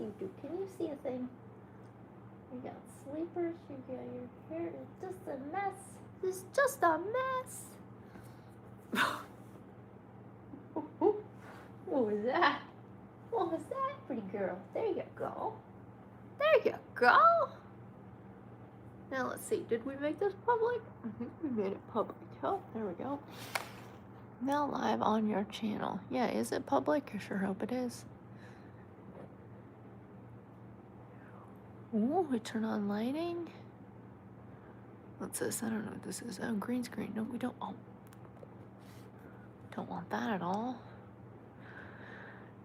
you do? Can you see a thing? You got sleepers, you got your hair. It's just a mess. It's just a mess. What was that? What was that, pretty girl? There you go. There you go. Now let's see. Did we make this public? I think we made it public. Oh, there we go. Now live on your channel. Yeah, is it public? I sure hope it is. Ooh, we turn on lighting. What's this? I don't know what this is. Oh, green screen. No, we don't. Oh, don't want that at all.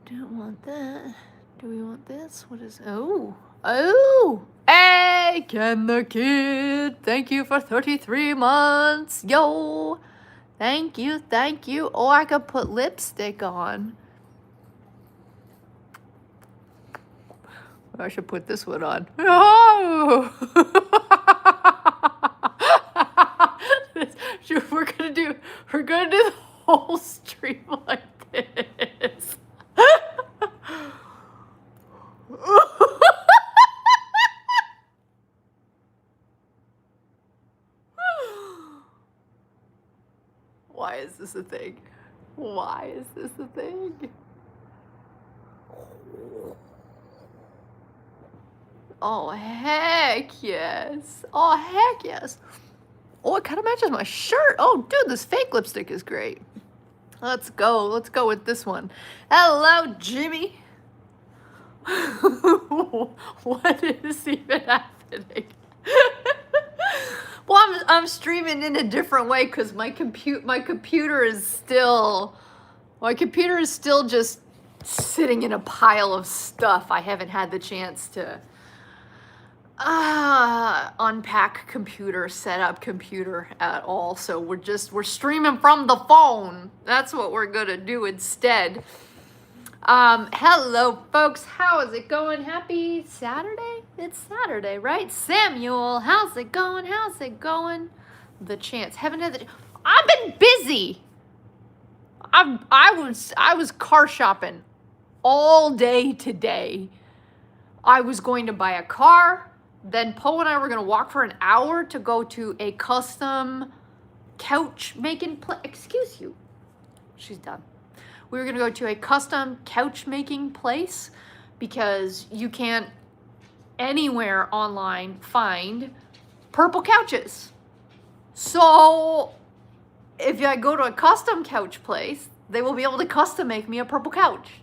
Don't want that. Do we want this? What is? Oh, hey, Ken the Kid. Thank you for 33 months. Yo, thank you, thank you. Oh, I could put lipstick on. I should put this one on. Oh! We're gonna do the whole stream like this. Why is this a thing? Why is this a thing? Oh, heck yes. Oh, heck yes. Oh, it kind of matches my shirt. Oh, dude, this fake lipstick is great. Let's go. Let's go with this one. Hello, Jimmy. What is even happening? Well, I'm streaming in a different way because my computer is still just sitting in a pile of stuff. I haven't had the chance to unpack computer, set up computer at all. So we're streaming from the phone. That's what we're gonna do instead. Hello folks, how is it going? Happy Saturday? It's Saturday, right? Samuel, how's it going? How's it going? The chance. Haven't had the I've been busy. I was car shopping all day today. I was going to buy a car. Then Poe and I were going to walk for an hour to go to a custom couch making place. Excuse you. She's done. We were going to go to a custom couch making place because you can't anywhere online find purple couches. So if I go to a custom couch place, they will be able to custom make me a purple couch.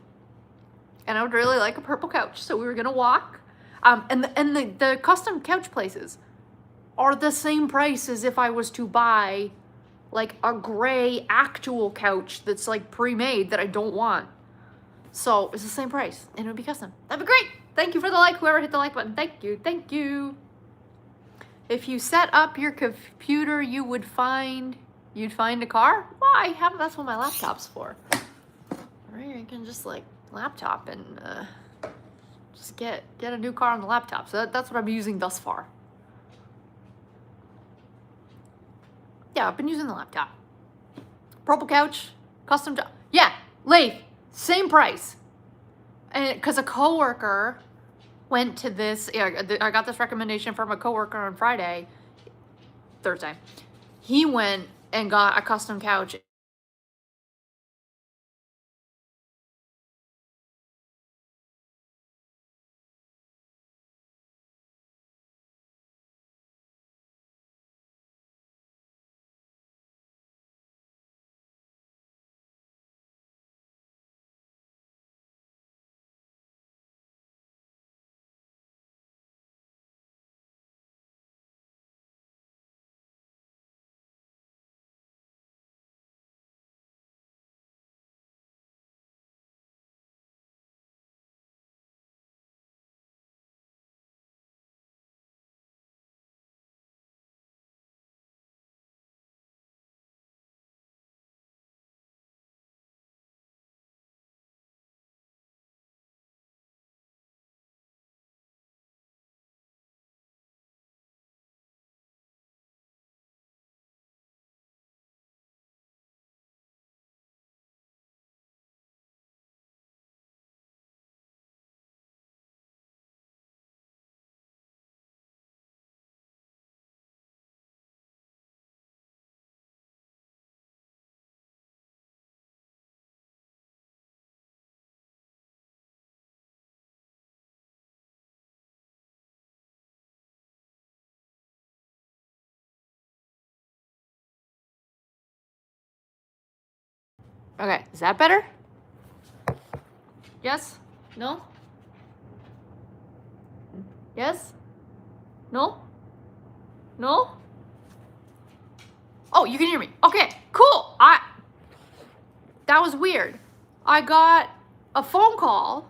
And I would really like a purple couch. So we were going to walk. And the custom couch places are the same price as if I was to buy like a gray actual couch that's like pre-made that I don't want. So it's the same price and it would be custom. That'd be great. Thank you for the like, whoever hit the like button. Thank you, thank you. If you set up your computer, you'd find a car? Why? That's what my laptop's for. Right, you can just like laptop and just get a new car on the laptop. So that's what I'm using thus far. Yeah, I've been using the laptop. Purple couch, custom job. Yeah, Leif, same price. And because a coworker went to this, I got this recommendation from a coworker on Thursday. He went and got a custom couch. Okay, is that better? Yes? No? Yes? No? No? Oh, you can hear me. Okay, cool. That was weird. I got a phone call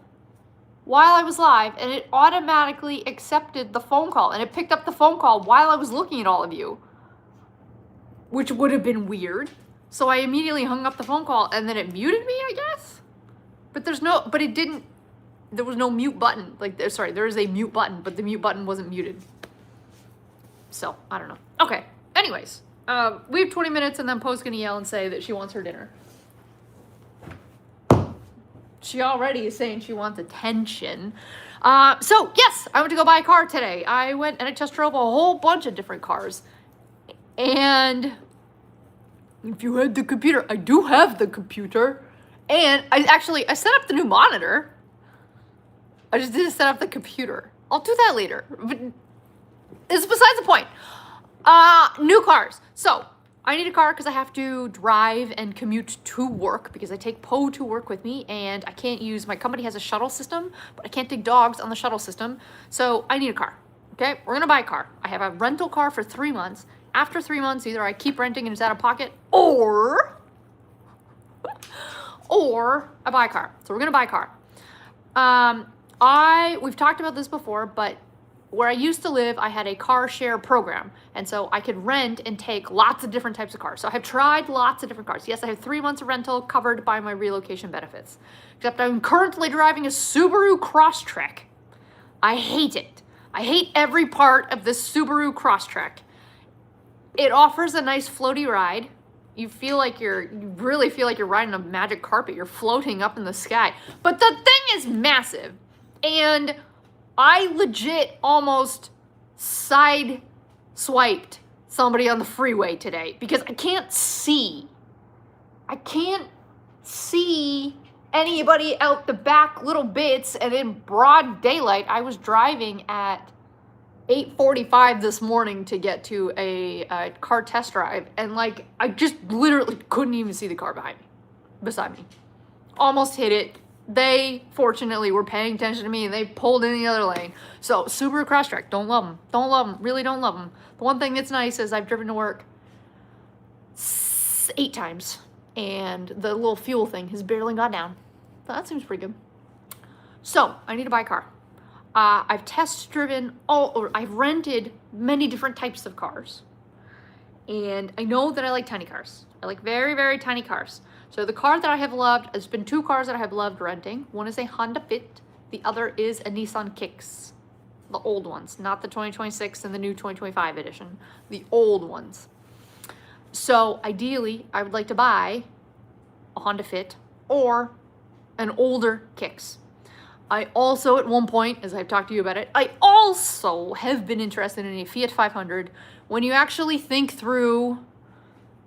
while I was live, and it automatically accepted the phone call, and it picked up the phone call while I was looking at all of you, which would have been weird. So I immediately hung up the phone call, and then it muted me, I guess. But it didn't. There was no mute button. There is a mute button, but the mute button wasn't muted. So I don't know. Okay. Anyways, we have 20 minutes, and then Poe's gonna yell and say that she wants her dinner. She already is saying she wants attention. So yes, I went to go buy a car today. I went and I just drove a whole bunch of different cars. And if you had the computer, I do have the computer. And I set up the new monitor. I just didn't set up the computer. I'll do that later. But it's besides the point. New cars. So I need a car because I have to drive and commute to work because I take Poe to work with me, and I can't use, my company has a shuttle system, but I can't take dogs on the shuttle system. So I need a car. Okay, we're gonna buy a car. I have a rental car for 3 months. After 3 months, either I keep renting and it's out of pocket, or I buy a car. So we're gonna buy a car. We've talked about this before, but where I used to live, I had a car share program. And so I could rent and take lots of different types of cars. So I have tried lots of different cars. Yes, I have 3 months of rental covered by my relocation benefits. Except I'm currently driving a Subaru Crosstrek. I hate it. I hate every part of this Subaru Crosstrek. It offers a nice floaty ride. You really feel like you're riding a magic carpet. You're floating up in the sky. But the thing is massive. And I legit almost side-swiped somebody on the freeway today because I can't see. I can't see anybody out the back little bits, and in broad daylight, I was driving at 8:45 this morning to get to a car test drive, and I just literally couldn't even see the car beside me. Almost hit it. They fortunately were paying attention to me and they pulled in the other lane. So Subaru Crosstrek, don't love them. Don't love them. Really don't love them. The one thing that's nice is I've driven to work 8 times and the little fuel thing has barely gone down. So that seems pretty good. So I need to buy a car. I've I've rented many different types of cars. And I know that I like tiny cars. I like very, very tiny cars. So the car that I have loved, there's been 2 cars that I have loved renting. One is a Honda Fit. The other is a Nissan Kicks. The old ones, not the 2026 and the new 2025 edition. The old ones. So ideally, I would like to buy a Honda Fit or an older Kicks. I also, at one point, as I've talked to you about it, I also have been interested in a Fiat 500. When you actually think through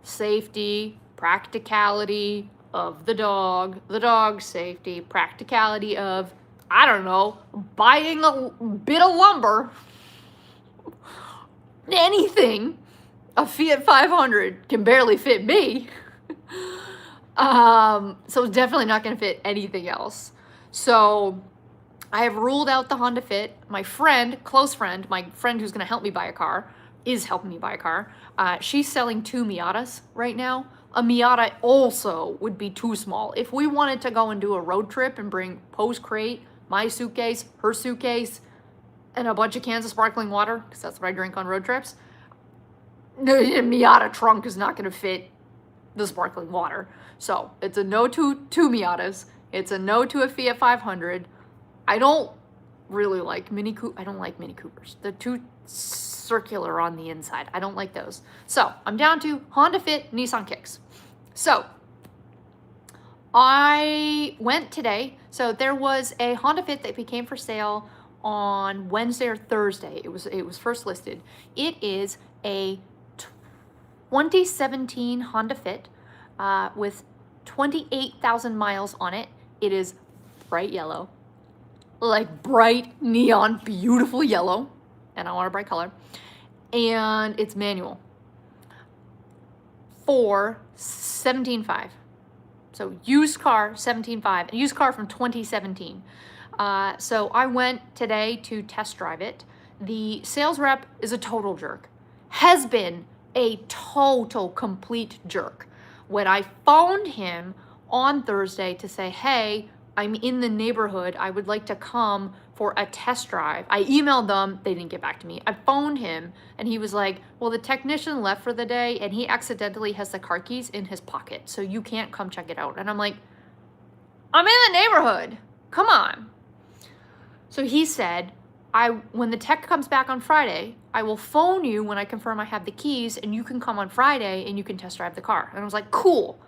safety, practicality of the dog safety, practicality of, I don't know, buying a bit of lumber, anything, a Fiat 500 can barely fit me. So it's definitely not going to fit anything else. So I have ruled out the Honda Fit. My friend, close friend, my friend who's going to help me buy a car, is helping me buy a car. She's selling 2 Miatas right now. A Miata also would be too small. If we wanted to go and do a road trip and bring Poe's crate, my suitcase, her suitcase, and a bunch of cans of sparkling water, because that's what I drink on road trips, the Miata trunk is not going to fit the sparkling water. So it's a no to 2 Miatas. It's a no to a Fiat 500. I don't really like I don't like Mini Coopers. They're too circular on the inside. I don't like those. So I'm down to Honda Fit, Nissan Kicks. So I went today. So there was a Honda Fit that became for sale on Wednesday or Thursday. It was first listed. It is a 2017 Honda Fit with 28,000 miles on it. It is bright yellow, like bright neon, beautiful yellow. And I want a bright color. And it's manual for $17,500. So used car, 17.5, used car from 2017. So I went today to test drive it. The sales rep is a total jerk. Has been a total complete jerk. When I phoned him on Thursday to say, hey, I'm in the neighborhood, I would like to come for a test drive. I emailed them, they didn't get back to me. I phoned him and he was like, well, the technician left for the day and he accidentally has the car keys in his pocket, so you can't come check it out. And I'm like, I'm in the neighborhood, come on. So he said, when the tech comes back on Friday, I will phone you when I confirm I have the keys and you can come on Friday and you can test drive the car. And I was like, cool,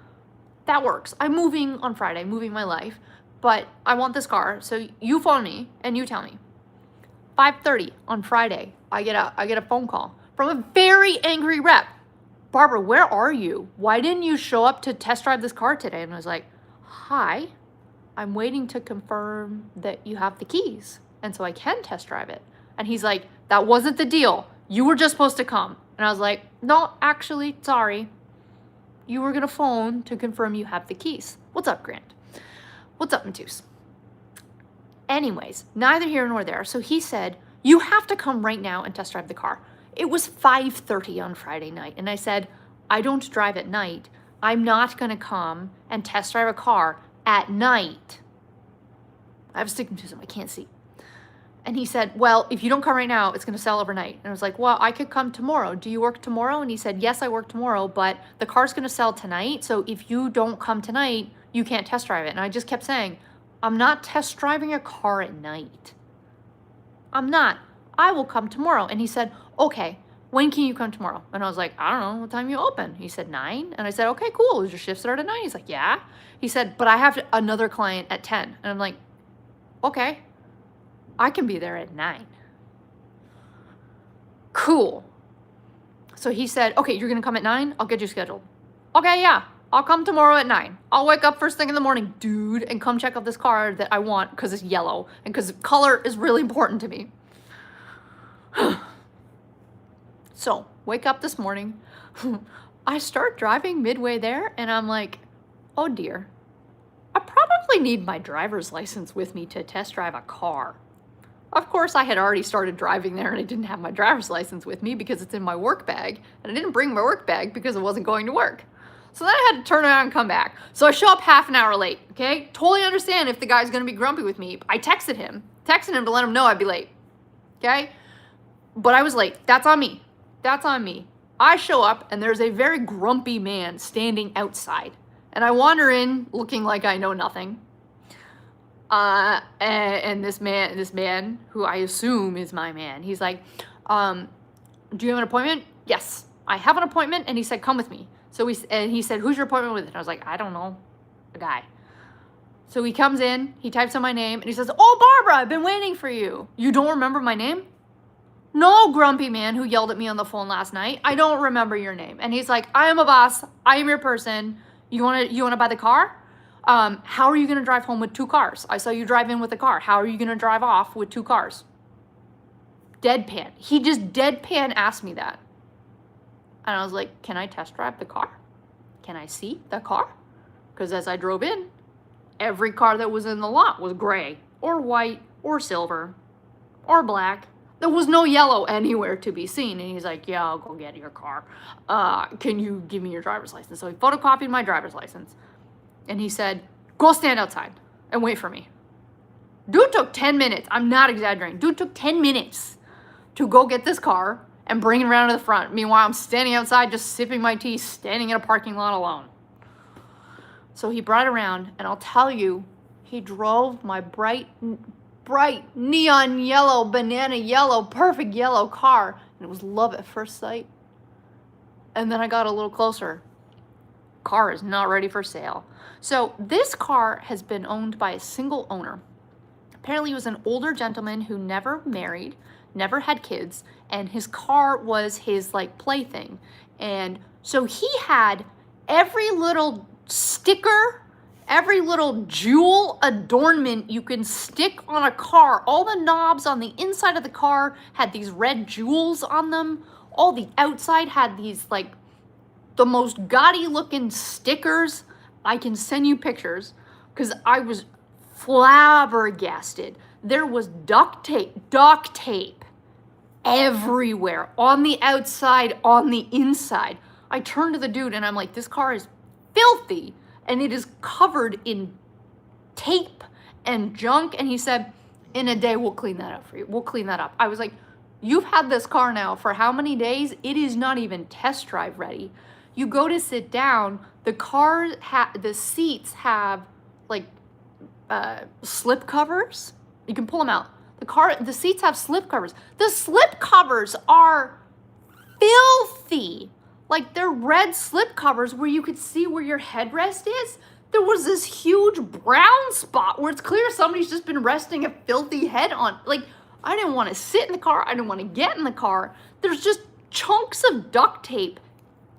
that works. I'm moving on Friday, moving my life, but I want this car. So you phone me and you tell me. 5:30 on Friday, I get a phone call from a very angry rep. Barbara, where are you? Why didn't you show up to test drive this car today? And I was like, hi, I'm waiting to confirm that you have the keys and so I can test drive it. And he's like, that wasn't the deal. You were just supposed to come. And I was like, no, actually, sorry. You were gonna phone to confirm you have the keys. What's up, Grant? What's up, Matus? Anyways, neither here nor there. So he said, you have to come right now and test drive the car. It was 5:30 on Friday night. And I said, I don't drive at night. I'm not gonna come and test drive a car at night. I have astigmatism, I can't see. And he said, well, if you don't come right now, it's going to sell overnight. And I was like, well, I could come tomorrow. Do you work tomorrow? And he said, yes, I work tomorrow, but the car's going to sell tonight. So if you don't come tonight, you can't test drive it. And I just kept saying, I'm not test driving a car at night. I'm not. I will come tomorrow. And he said, okay, when can you come tomorrow? And I was like, I don't know, what time you open? He said 9. And I said, okay, cool. Does your shift start at 9? He's like, yeah. He said, but I have another client at 10. And I'm like, okay. I can be there at 9. Cool. So he said, okay, you're going to come at 9? I'll get you scheduled. Okay, yeah. I'll come tomorrow at 9. I'll wake up first thing in the morning, dude, and come check out this car that I want because it's yellow and because color is really important to me. So, wake up this morning. I start driving midway there and I'm like, oh dear. I probably need my driver's license with me to test drive a car. Of course, I had already started driving there and I didn't have my driver's license with me because it's in my work bag. And I didn't bring my work bag because I wasn't going to work. So then I had to turn around and come back. So I show up half an hour late, okay? Totally understand if the guy's gonna be grumpy with me. I texted him to let him know I'd be late, okay? But I was late. That's on me. That's on me. I show up and there's a very grumpy man standing outside. And I wander in looking like I know nothing. And this man, who I assume is my man, he's like, do you have an appointment? Yes, I have an appointment. And he said, come with me. So he said, who's your appointment with? And I was like, I don't know, a guy. So he comes in, he types in my name and he says, oh, Barbara, I've been waiting for you. You don't remember my name? No, grumpy man who yelled at me on the phone last night. I don't remember your name. And he's like, I am a boss. I am your person. You want to buy the car? How are you going to drive home with 2 cars? I saw you drive in with a car. How are you going to drive off with 2 cars? Deadpan. He just deadpan asked me that. And I was like, can I test drive the car? Can I see the car? Because as I drove in, every car that was in the lot was gray or white or silver or black. There was no yellow anywhere to be seen. And he's like, yeah, I'll go get your car. Can you give me your driver's license? So he photocopied my driver's license. And he said, go stand outside and wait for me. Dude took 10 minutes. I'm not exaggerating. Dude took 10 minutes to go get this car and bring it around to the front. Meanwhile, I'm standing outside just sipping my tea, standing in a parking lot alone. So he brought it around, and I'll tell you, he drove my bright neon yellow, banana yellow, perfect yellow car. And it was love at first sight. And then I got a little closer. Car is not ready for sale. So this car has been owned by a single owner. Apparently he was an older gentleman who never married, never had kids, and his car was his like plaything. And so he had every little sticker, every little jewel adornment you can stick on a car. All the knobs on the inside of the car had these red jewels on them. All the outside had these like the most gaudy looking stickers. I can send you pictures because I was flabbergasted. There was duct tape everywhere, on the outside, on the inside. I turned to the dude and I'm like, this car is filthy and it is covered in tape and junk. And he said, in a day, we'll clean that up for you. We'll clean that up. I was like, you've had this car now for how many days? It is not even test drive ready. You go to sit down, the seats have like slip covers. You can pull them out. The seats have slip covers. The slip covers are filthy. Like they're red slip covers where you could see where your headrest is. There was this huge brown spot where it's clear somebody's just been resting a filthy head on. Like, I didn't want to sit in the car. I didn't want to get in the car. There's just chunks of duct tape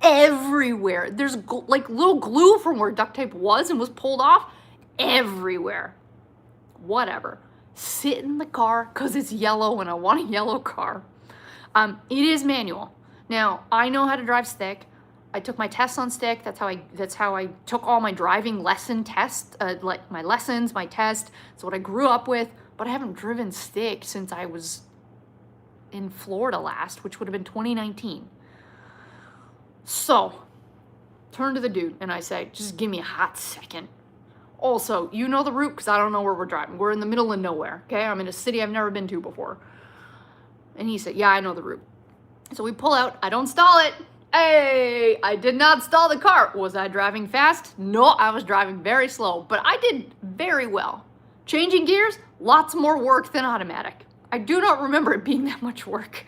everywhere. There's like little glue from where duct tape was and was pulled off everywhere. Whatever. Sit in the car because it's yellow and I want a yellow car. It is manual. Now, I know how to drive stick. I took my tests on stick. That's how I took all my driving lesson tests, like my lessons, my test. It's what I grew up with, but I haven't driven stick since I was in Florida last, which would have been 2019. So, turn to the dude and I say, just give me a hot second. Also, you know the route because I don't know where we're driving. We're in the middle of nowhere, okay? I'm in a city I've never been to before. And he said, yeah, I know the route. So we pull out. I don't stall it. Hey, I did not stall the car. Was I driving fast? No, I was driving very slow, but I did very well. Changing gears, lots more work than automatic. I do not remember it being that much work.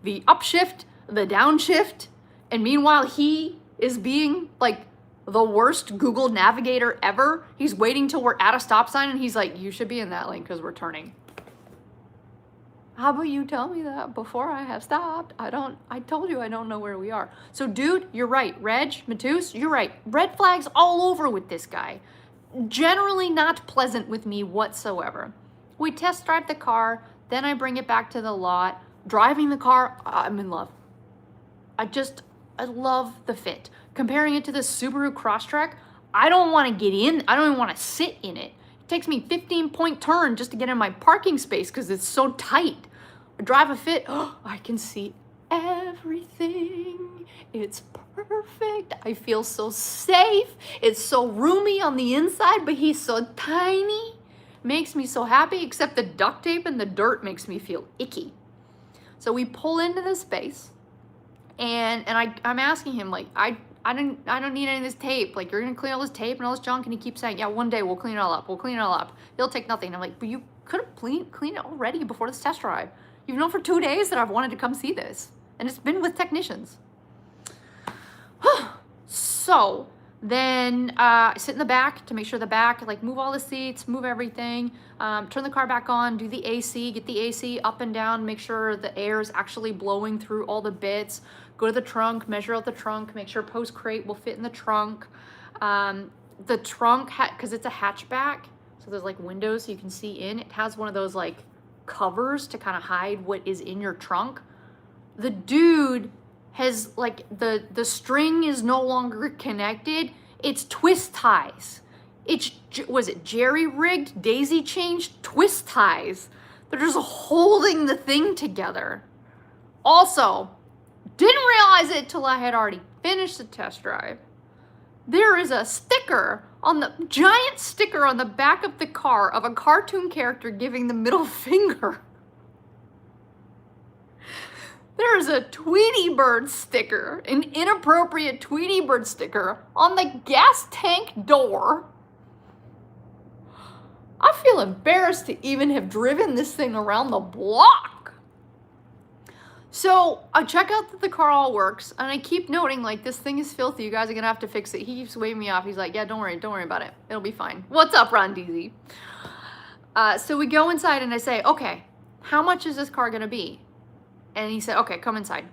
The upshift, the downshift, and meanwhile he is being like the worst Google navigator ever. He's waiting till we're at a stop sign and he's like, you should be in that lane because we're turning. How about you tell me that before I have stopped? I told you I don't know where we are. So dude, you're right. Reg, Matus, you're right. Red flags all over with this guy. Generally not pleasant with me whatsoever. We test drive the car, then I bring it back to the lot. Driving the car, I'm in love. I love the fit. Comparing it to the Subaru Crosstrek, I don't want to get in. I don't even want to sit in it. It takes me 15-point turn just to get in my parking space because it's so tight. I drive a fit. Oh, I can see everything. It's perfect. I feel so safe. It's so roomy on the inside, but he's so tiny. Makes me so happy, except the duct tape and the dirt makes me feel icky. So we pull into the space, and I'm asking him, like, I don't need any of this tape. Like, you're gonna clean all this tape and all this junk. And he keeps saying, yeah, one day we'll clean it all up. We'll clean it all up. It'll take nothing. And I'm like, but you could have cleaned it already before this test drive. You've known for 2 days that I've wanted to come see this. And it's been with technicians. So then I sit in the back to make sure the back, like, move all the seats, move everything, turn the car back on, do the AC, get the AC up and down, make sure the air is actually blowing through all the bits, go to the trunk, measure out the trunk, make sure post crate will fit in the trunk. The trunk, because it's a hatchback, so there's like windows so you can see in, it has one of those like covers to kind of hide what is in your trunk. The dude has like, the string is no longer connected. It's twist ties. Was it jerry-rigged, daisy-chained twist ties? They're just holding the thing together. Also, didn't realize it till I had already finished the test drive. There is a giant sticker on the back of the car of a cartoon character giving the middle finger. There is a Tweety Bird sticker, an inappropriate Tweety Bird sticker on the gas tank door. I feel embarrassed to even have driven this thing around the block. So I check out that the car all works, and I keep noting, like, this thing is filthy. You guys are gonna have to fix it. He keeps waving me off. He's like, yeah, don't worry about it. It'll be fine. What's up, Ron DZ? So we go inside, and I say, okay, how much is this car gonna be? And he said, okay, come inside.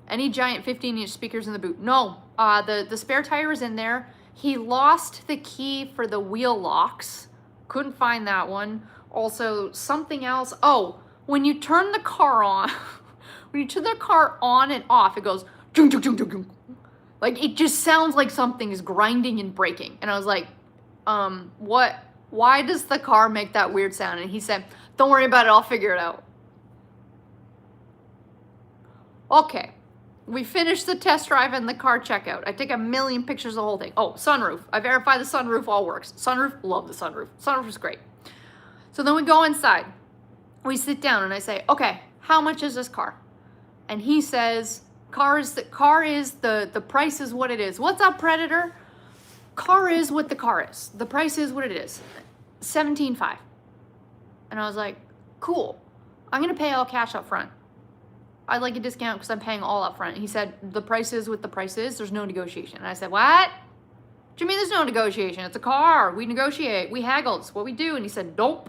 Any giant 15-inch speakers in the boot? No, the spare tire is in there. He lost the key for the wheel locks. Couldn't find that one. Also, something else. Oh, when you turn the car on, when you turn the car on and off, it goes, chung, chung, chung, chung, chung. Like, it just sounds like something is grinding and breaking. And I was like, what? Why does the car make that weird sound? And he said, don't worry about it, I'll figure it out. Okay. We finished the test drive and the car checkout. I take a million pictures of the whole thing. Oh, sunroof. I verify the sunroof all works. Sunroof, love the sunroof. Sunroof is great. So then we go inside. We sit down and I say, okay, how much is this car? And he says, the price is what it is. What's up, Predator? Car is what the car is. The price is what it is. $17,500. And I was like, cool. I'm going to pay all cash up front. I'd like a discount because I'm paying all up front. He said, the price is what the price is. There's no negotiation. And I said, what? What do you mean there's no negotiation? It's a car. We negotiate. We haggle. It's what we do. And he said, nope.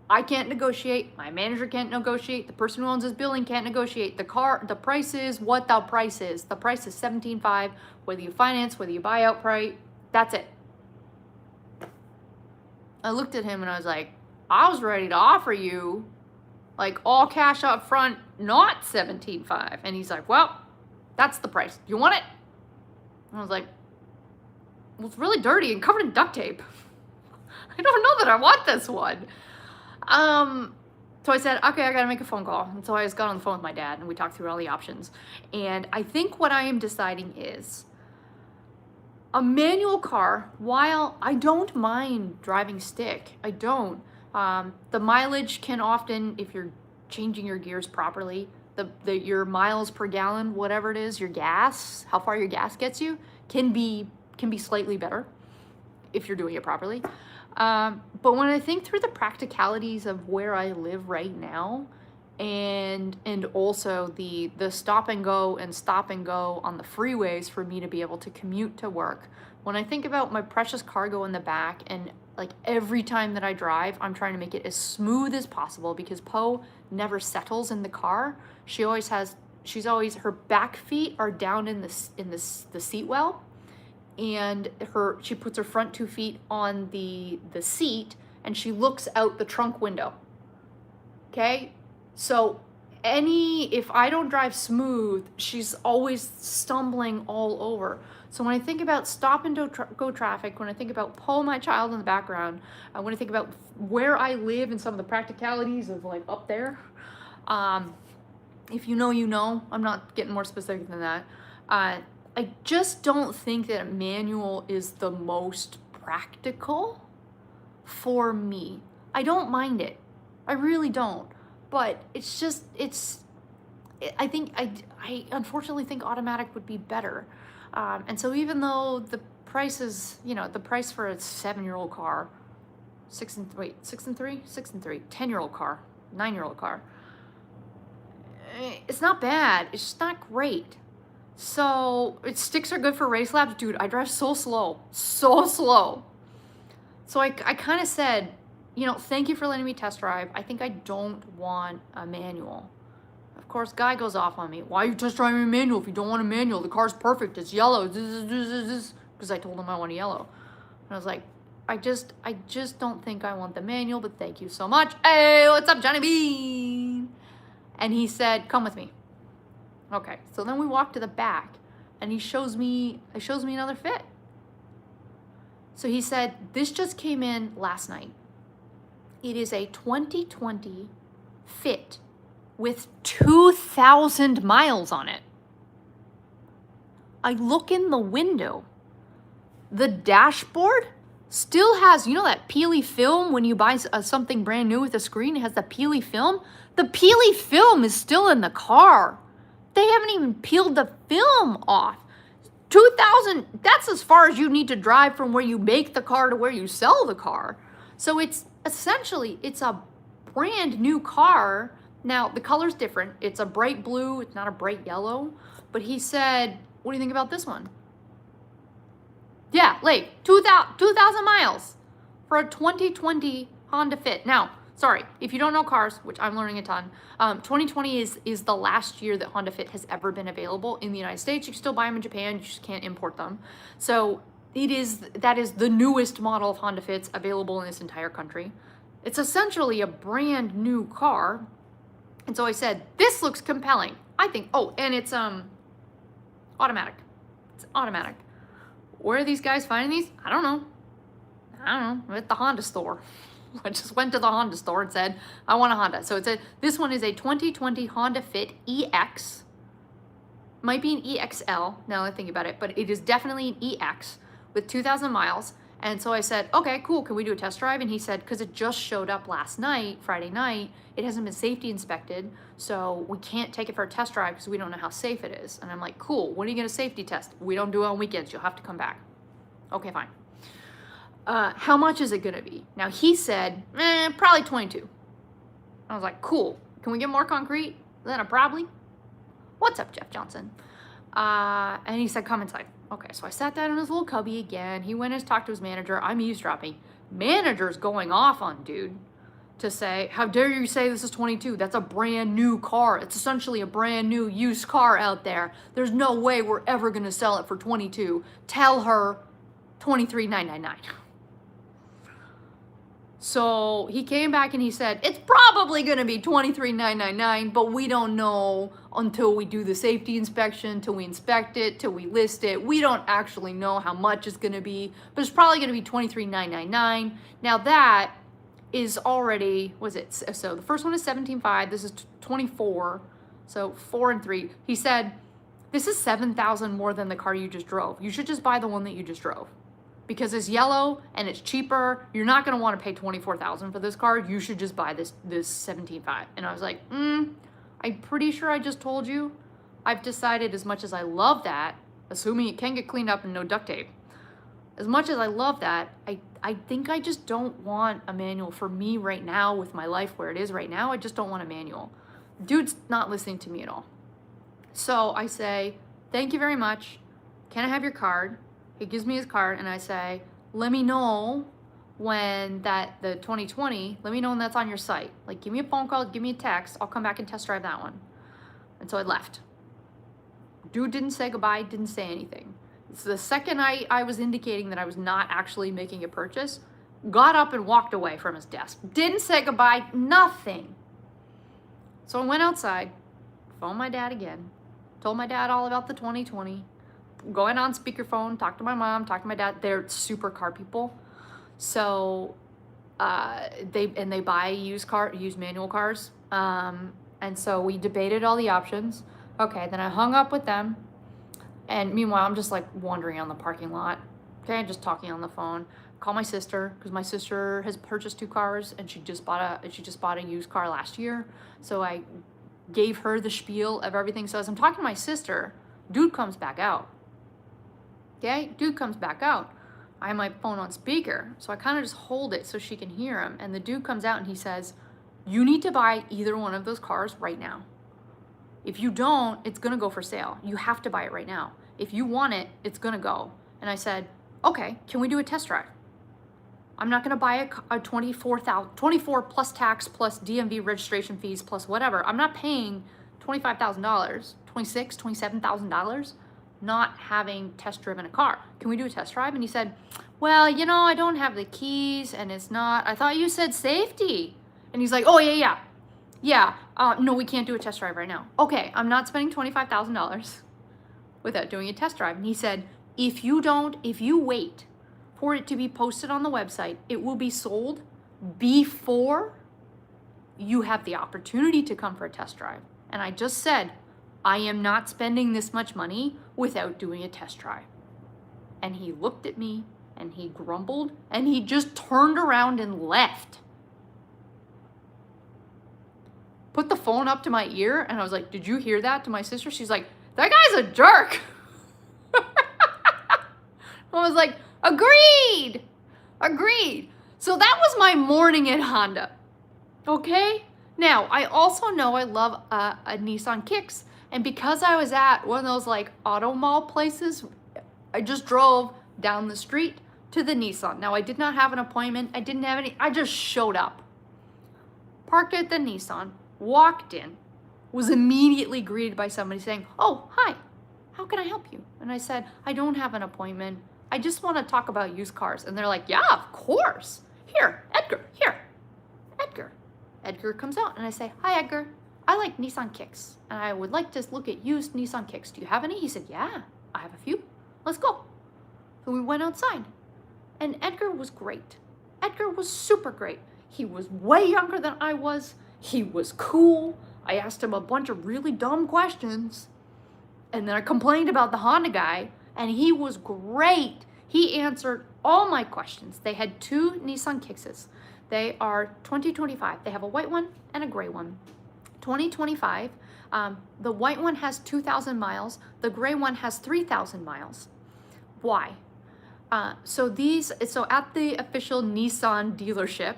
I can't negotiate. My manager can't negotiate. The person who owns this building can't negotiate. The price is what the price is. The price is $17,500. Whether you finance, whether you buy outright, that's it. I looked at him and I was like, I was ready to offer you like all cash up front, not $17,500. And he's like, well, that's the price. Do you want it? And I was like, well, it's really dirty and covered in duct tape. I don't know that I want this one. So I said, okay, I gotta make a phone call. And so I just got on the phone with my dad and we talked through all the options. And I think what I am deciding is a manual car, while I don't mind driving stick, I don't. The mileage can often, if you're changing your gears properly, your miles per gallon, whatever it is, your gas, how far your gas gets you, can be slightly better if you're doing it properly. But when I think through the practicalities of where I live right now, and also the stop and go on the freeways for me to be able to commute to work, when I think about my precious cargo in the back, and like every time that I drive, I'm trying to make it as smooth as possible because Poe never settles in the car. Her back feet are down in the seat well, and she puts her front 2 feet on the seat and she looks out the trunk window. Okay? So if I don't drive smooth, she's always stumbling all over. So when I think about stop and go traffic, when I think about Poe, my child, in the background, when I think about where I live and some of the practicalities of like up there, if you know, you know, I'm not getting more specific than that. I just don't think that a manual is the most practical for me. I don't mind it. I really don't. But it's just, I unfortunately think automatic would be better. And so even though the price is, the price for a 7-year-old car, 10-year-old car, 9-year-old car, it's not bad. It's just not great. So sticks are good for race laps. Dude, I drive so slow. So slow. So I kind of said, thank you for letting me test drive. I think I don't want a manual. Of course, guy goes off on me. Why are you test driving a manual if you don't want a manual? The car's perfect. It's yellow. Because I told him I want a yellow. And I was like, I just don't think I want the manual, but thank you so much. Hey, what's up, Johnny Bean? And he said, come with me. Okay, so then we walk to the back and he shows me another fit. So he said, this just came in last night. It is a 2020 Fit with 2,000 miles on it. I look in the window. The dashboard still has, that peely film when you buy something brand new with a screen, it has the peely film. The peely film is still in the car. They haven't even peeled the film off. 2,000, that's as far as you need to drive from where you make the car to where you sell the car. So it's a brand new car. Now, the color's different. It's a bright blue. It's not a bright yellow. But he said, what do you think about this one? Yeah, like 2,000 miles for a 2020 Honda Fit. Now, sorry, if you don't know cars, which I'm learning a ton, 2020 is the last year that Honda Fit has ever been available in the United States. You can still buy them in Japan. You just can't import them. So that is the newest model of Honda Fits available in this entire country. It's essentially a brand new car. And so I said, this looks compelling. I think, and it's automatic. It's automatic. Where are these guys finding these? I don't know. I'm at the Honda store. I just went to the Honda store and said, I want a Honda. So this one is a 2020 Honda Fit EX. Might be an EXL, now that I think about it, but it is definitely an EX with 2,000 miles. And so I said, okay, cool, can we do a test drive? And he said, because it just showed up last night, Friday night, it hasn't been safety inspected, so we can't take it for a test drive because we don't know how safe it is. And I'm like, cool, when are you gonna safety test? We don't do it on weekends, you'll have to come back. Okay, fine. How much is it gonna be? Now he said, probably 22. I was like, cool, can we get more concrete than a probably? What's up, Jeff Johnson? And he said, come inside. Okay, so I sat down in his little cubby again. He went and talked to his manager. I'm eavesdropping. Manager's going off on dude to say, how dare you say this is 22? That's a brand new car. It's essentially a brand new used car out there. There's no way we're ever gonna sell it for 22. Tell her 23,999. So he came back and he said, it's probably gonna be 23,999, but we don't know until we do the safety inspection, till we inspect it, till we list it. We don't actually know how much it's gonna be, but it's probably gonna be 23,999. Now that is already, was it? So the first one is 17.5, this is 24, so 4 and 3. He said, this is 7,000 more than the car you just drove. You should just buy the one that you just drove. Because it's yellow and it's cheaper, you're not gonna wanna pay 24,000 for this car. You should just buy this 17.5. And I was like, I'm pretty sure I just told you. I've decided, as much as I love that, assuming it can get cleaned up and no duct tape, as much as I love that, I think I just don't want a manual for me right now with my life where it is right now. I just don't want a manual. Dude's not listening to me at all. So I say, thank you very much. Can I have your card? He gives me his card and I say, let me know when the 2020, let me know when that's on your site. Like, give me a phone call, give me a text, I'll come back and test drive that one. And so I left. Dude didn't say goodbye, didn't say anything. So the second I was indicating that I was not actually making a purchase, got up and walked away from his desk. Didn't say goodbye, nothing. So I went outside, phoned my dad again, told my dad all about the 2020, going on speakerphone, talk to my mom, talk to my dad. They're super car people. So they buy used manual cars. And so we debated all the options. Okay, then I hung up with them. And meanwhile, I'm just like wandering on the parking lot. Okay, just talking on the phone. Call my sister, because my sister has purchased 2 cars and she just bought a used car last year. So I gave her the spiel of everything. So as I'm talking to my sister, dude comes back out. Okay, dude comes back out. I have my phone on speaker, so I kind of just hold it so she can hear him. And the dude comes out and he says, you need to buy either one of those cars right now. If you don't, it's gonna go for sale. You have to buy it right now. If you want it, it's gonna go. And I said, okay, can we do a test drive? I'm not gonna buy a 24 plus tax plus DMV registration fees plus whatever. I'm not paying $25,000, $26,000, $27,000. Not having test driven a car. Can we do a test drive? And he said, well, you know, I don't have the keys and it's not, I thought you said safety. And he's like, oh yeah. No, we can't do a test drive right now. Okay, I'm not spending $25,000 without doing a test drive. And he said, if you wait for it to be posted on the website, it will be sold before you have the opportunity to come for a test drive. And I just said, I am not spending this much money without doing a test drive. And he looked at me and he grumbled and he just turned around and left. Put the phone up to my ear and I was like, did you hear that? To my sister, she's like, that guy's a jerk. I was like, agreed. So that was my morning at Honda. Okay? Now, I also know I love a Nissan Kicks. And because I was at one of those like auto mall places, I just drove down the street to the Nissan. Now I did not have an appointment. I just showed up. Parked at the Nissan, walked in, was immediately greeted by somebody saying, oh, hi, how can I help you? And I said, I don't have an appointment. I just want to talk about used cars. And they're like, yeah, of course. Here, Edgar. Edgar comes out and I say, hi, Edgar. I like Nissan Kicks, and I would like to look at used Nissan Kicks. Do you have any? He said, yeah, I have a few. Let's go. So we went outside, and Edgar was great. Edgar was super great. He was way younger than I was. He was cool. I asked him a bunch of really dumb questions, and then I complained about the Honda guy, and he was great. He answered all my questions. They had 2 Nissan Kixes. They are 2025. They have a white one and a gray one. 2025, the white one has 2,000 miles. The gray one has 3,000 miles. Why? So at the official Nissan dealership,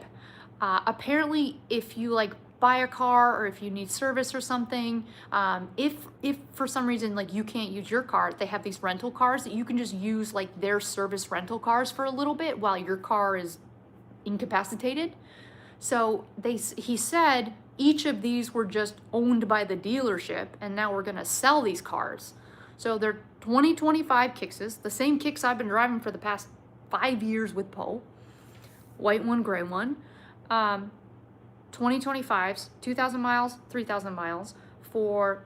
apparently if you like buy a car or if you need service or something, if for some reason like you can't use your car, they have these rental cars that you can just use like their service rental cars for a little bit while your car is incapacitated. So he said each of these were just owned by the dealership, and now we're gonna sell these cars. So they're 2025 Kixes, the same kicks I've been driving for the past 5 years with Poe. White one, gray one. 2025s, 2,000 miles, 3,000 miles.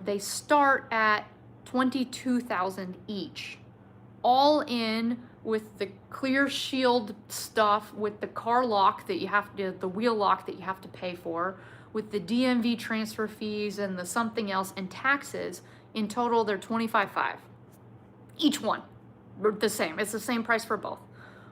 They start at 22,000 each. All in with the clear shield stuff, with the car lock that you have to, the wheel lock that you have to pay for, with the DMV transfer fees and the something else and taxes. In total, they're 25,500. Each one, the same. It's the same price for both.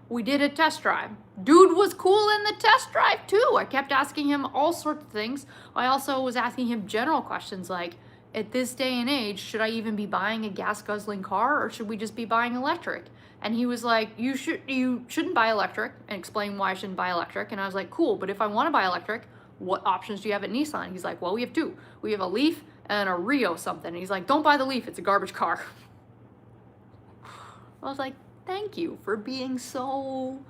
We did a test drive. Dude was cool in the test drive too. I kept asking him all sorts of things. I also was asking him general questions like, at this day and age, should I even be buying a gas guzzling car or should we just be buying electric? And he was like, you shouldn't buy electric, and explain why I shouldn't buy electric. And I was like, cool, but if I want to buy electric, what options do you have at Nissan? He's like, well, we have 2. We have a Leaf and a Rio something. And he's like, don't buy the Leaf, it's a garbage car. I was like, thank you for being so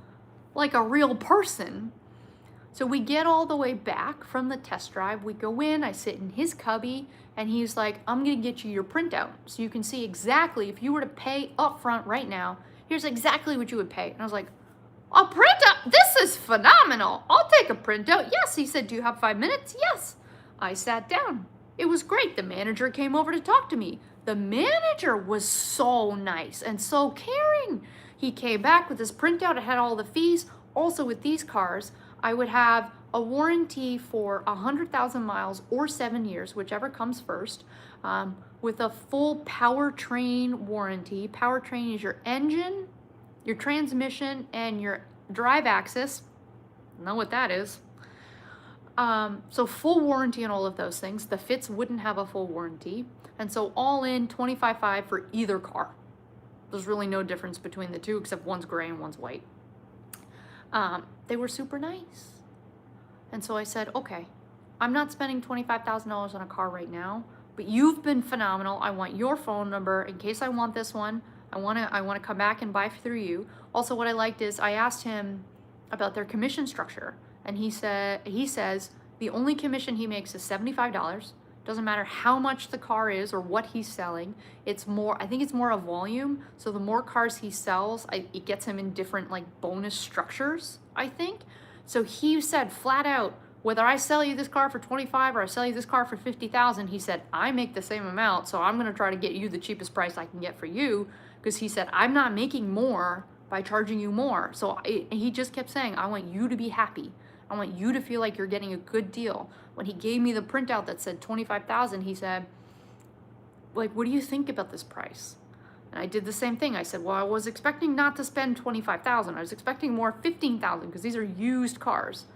like a real person. So we get all the way back from the test drive. We go in, I sit in his cubby, and he's like, I'm gonna get you your printout so you can see exactly, if you were to pay up front right now, here's exactly what you would pay. And I was like, a printout? This is phenomenal. I'll take a printout. Yes, he said, do you have 5 minutes? Yes. I sat down. It was great. The manager came over to talk to me. The manager was so nice and so caring. He came back with his printout. It had all the fees. Also with these cars, I would have a warranty for 100,000 miles or 7 years, whichever comes first, with a full powertrain warranty. Powertrain is your engine, your transmission, and your drive axis. Know what that is. So full warranty on all of those things. The Fitz wouldn't have a full warranty. And so all in, 25,500 for either car. There's really no difference between the two except one's gray and one's white. They were super nice. And so I said, okay, I'm not spending $25,000 on a car right now, but you've been phenomenal. I want your phone number in case I want this one. I want to come back and buy through you. Also, what I liked is I asked him about their commission structure, and he says the only commission he makes is $75. Doesn't matter how much the car is or what he's selling. It's more, I think it's more a volume. So the more cars he sells, it gets him in different like bonus structures, I think. So he said flat out, whether I sell you this car for 25 or I sell you this car for 50,000, he said, I make the same amount. So I'm going to try to get you the cheapest price I can get for you. Because he said, I'm not making more by charging you more. So he just kept saying, I want you to be happy. I want you to feel like you're getting a good deal. When he gave me the printout that said 25,000, he said, like, what do you think about this price? And I did the same thing. I said, well, I was expecting not to spend 25,000. I was expecting more 15,000 because these are used cars.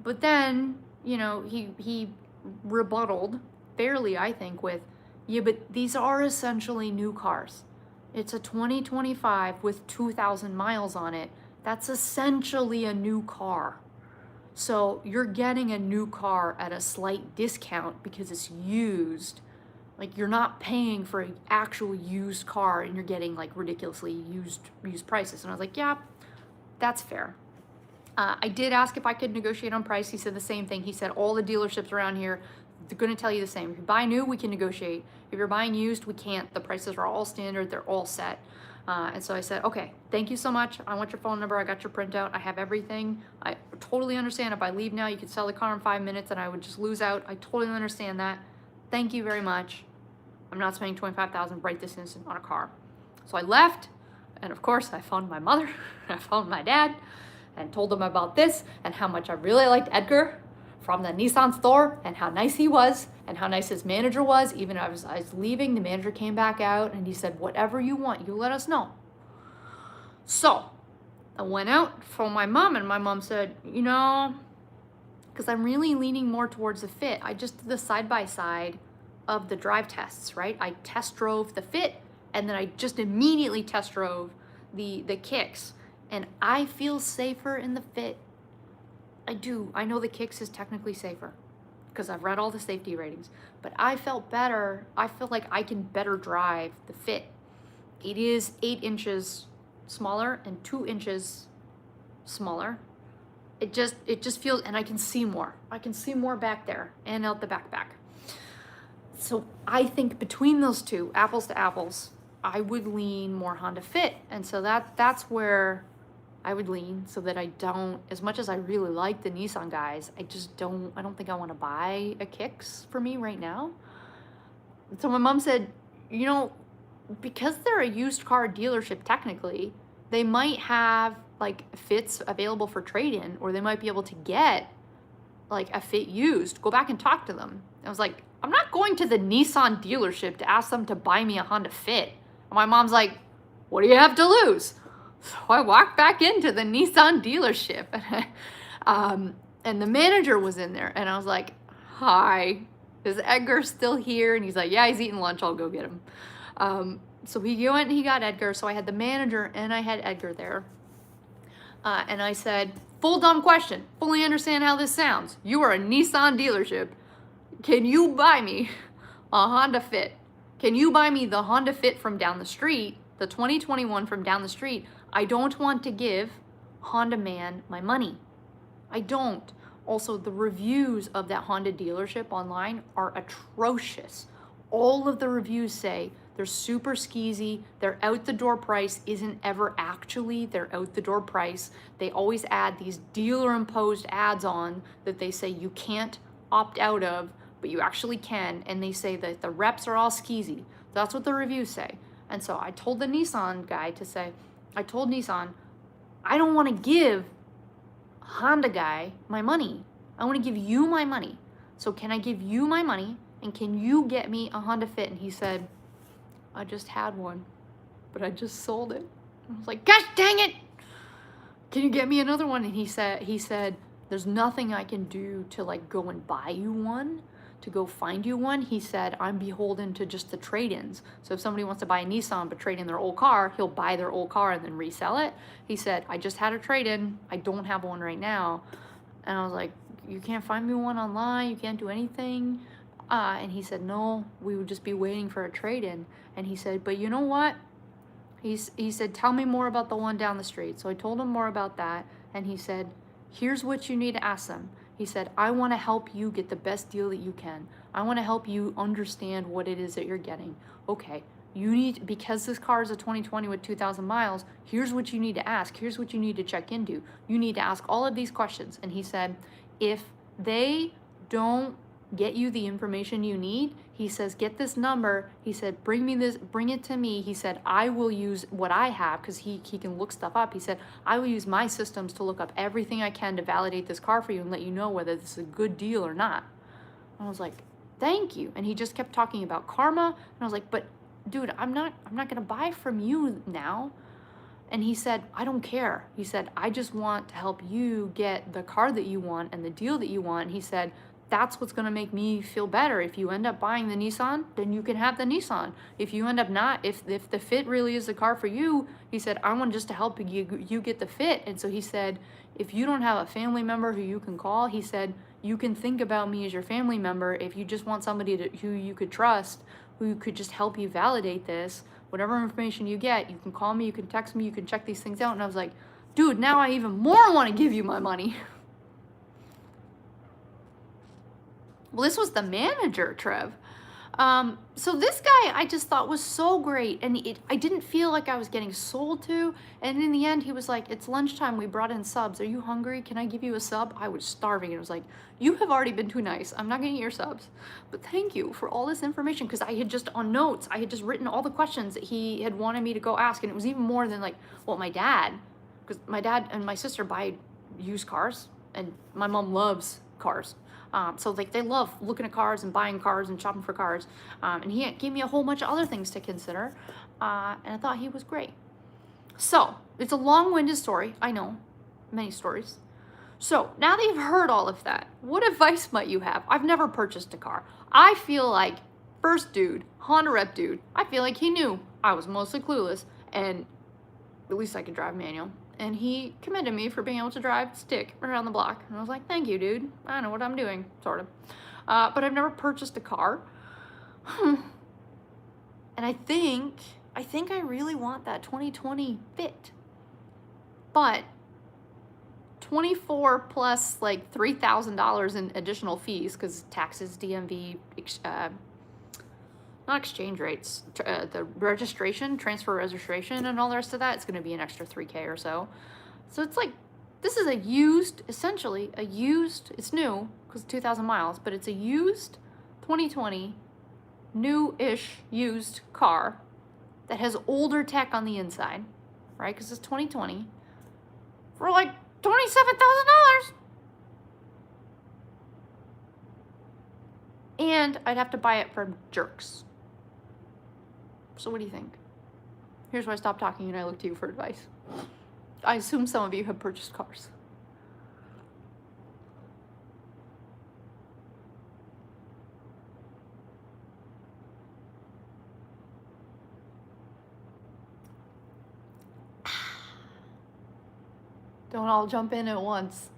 But then, you know, he rebutted fairly, I think, with, yeah, but these are essentially new cars. It's a 2025 with 2,000 miles on it. That's essentially a new car. So you're getting a new car at a slight discount because it's used. Like, you're not paying for an actual used car and you're getting like ridiculously used prices. And I was like, yeah, that's fair. I did ask if I could negotiate on price. He said the same thing. He said all the dealerships around here, they're going to tell you the same. If you buy new, we can negotiate. If you're buying used, we can't. The prices are all standard. They're all set. And so I said, okay, thank you so much. I want your phone number. I got your printout. I have everything. I totally understand if I leave now, you could sell the car in 5 minutes and I would just lose out. I totally understand that. Thank you very much. I'm not spending $25,000 right this instant on a car. So I left. And of course, I phoned my mother, I phoned my dad, and told them about this and how much I really liked Edgar from the Nissan store and how nice he was and how nice his manager was. Even as I was leaving, the manager came back out and he said, whatever you want, you let us know. So I went out for my mom, and my mom said, you know, because I'm really leaning more towards the Fit. I just did the side-by-side of the drive tests, right? I test drove the Fit, and then I just immediately test drove the Kicks. And I feel safer in the Fit. I do. I know the Kicks is technically safer because I've read all the safety ratings, but I felt better. I feel like I can better drive the Fit. It is 8 inches smaller and 2 inches smaller. It just feels, and I can see more. I can see more back there and out the backpack. So I think between those two, apples to apples, I would lean more Honda Fit. And so that's where I would lean, so that I don't, as much as I really like the Nissan guys, I don't think I want to buy a Kicks for me right now. So my mom said, you know, because they're a used car dealership, technically, they might have like Fits available for trade-in, or they might be able to get like a Fit used. Go back and talk to them. I was like, I'm not going to the Nissan dealership to ask them to buy me a Honda Fit. And my mom's like, what do you have to lose? So I walked back into the Nissan dealership, and the manager was in there, and I was like, hi, is Edgar still here? And he's like, yeah, he's eating lunch, I'll go get him. So he went and he got Edgar, so I had the manager and I had Edgar there. And I said, full dumb question, fully understand how this sounds. You are a Nissan dealership. Can you buy me a Honda Fit? Can you buy me the Honda Fit from down the street, the 2021 from down the street? I don't want to give Honda man my money. I don't. Also, the reviews of that Honda dealership online are atrocious. All of the reviews say they're super skeezy. Their out-the-door price isn't ever actually their out-the-door price. They always add these dealer-imposed ads on that they say you can't opt out of, but you actually can. And they say that the reps are all skeezy. That's what the reviews say. And so I told the Nissan guy to say, I told Nissan, I don't want to give Honda guy my money. I want to give you my money. So can I give you my money, and can you get me a Honda Fit? And he said, I just had one, but I just sold it. I was like, gosh dang it. Can you get me another one? And he said, there's nothing I can do to like go and buy you one, to go find you one. He said, I'm beholden to just the trade-ins. So if somebody wants to buy a Nissan but trade in their old car, he'll buy their old car and then resell it. He said, I just had a trade-in. I don't have one right now. And I was like, you can't find me one online? You can't do anything? And he said, no, we would just be waiting for a trade-in. And he said, but you know what? He said, tell me more about the one down the street. So I told him more about that. And he said, here's what you need to ask them. He said, I want to help you get the best deal that you can. I want to help you understand what it is that you're getting. Okay, you need, because this car is a 2020 with 2,000 miles, here's what you need to ask. Here's what you need to check into. You need to ask all of these questions. And he said, if they don't get you the information you need, he says, get this number. He said, bring it to me. He said, I will use what I have, because he can look stuff up. He said, I will use my systems to look up everything I can to validate this car for you and let you know whether this is a good deal or not. And I was like, thank you. And he just kept talking about karma. And I was like, but dude, I'm not gonna buy from you now. And he said, I don't care. He said, I just want to help you get the car that you want and the deal that you want. And he said, that's what's going to make me feel better. If you end up buying the Nissan, then you can have the Nissan. If you end up not, if the Fit really is the car for you, he said, I want just to help you get the Fit. And so he said, if you don't have a family member who you can call, he said, you can think about me as your family member. If you just want somebody who you could trust, who could just help you validate this, whatever information you get, you can call me, you can text me, you can check these things out. And I was like, dude, now I even more want to give you my money. Well, this was the manager, Trev. So this guy I just thought was so great, and I didn't feel like I was getting sold to. And in the end, he was like, "It's lunchtime. We brought in subs. Are you hungry? Can I give you a sub?" I was starving, and I was like, "You have already been too nice. I'm not gonna eat your subs, but thank you for all this information." Because I had just on notes, I had just written all the questions that he had wanted me to go ask, and it was even more than like what my dad, because my dad and my sister buy used cars, and my mom loves cars. So like they love looking at cars and buying cars and shopping for cars. And he gave me a whole bunch of other things to consider. And I thought he was great. So it's a long-winded story. I know, many stories. So now that you've heard all of that, what advice might you have? I've never purchased a car. I feel like first dude, Honda rep dude, I feel like he knew I was mostly clueless, and at least I could drive manual. And he commended me for being able to drive stick around the block. And I was like, thank you, dude. I know what I'm doing, sort of. But I've never purchased a car. And I think I really want that 2020 Fit. But 24 plus like $3,000 in additional fees, because taxes, DMV, not exchange rates, the registration, transfer registration, and all the rest of that, it's going to be an extra $3K or so. So it's like, this is a used, essentially a used, it's new because 2,000 miles, but it's a used 2020, new-ish used car that has older tech on the inside, right? Because it's 2020 for like $27,000. And I'd have to buy it from jerks. So what do you think? Here's where I stop talking and I look to you for advice. I assume some of you have purchased cars. Don't all jump in at once.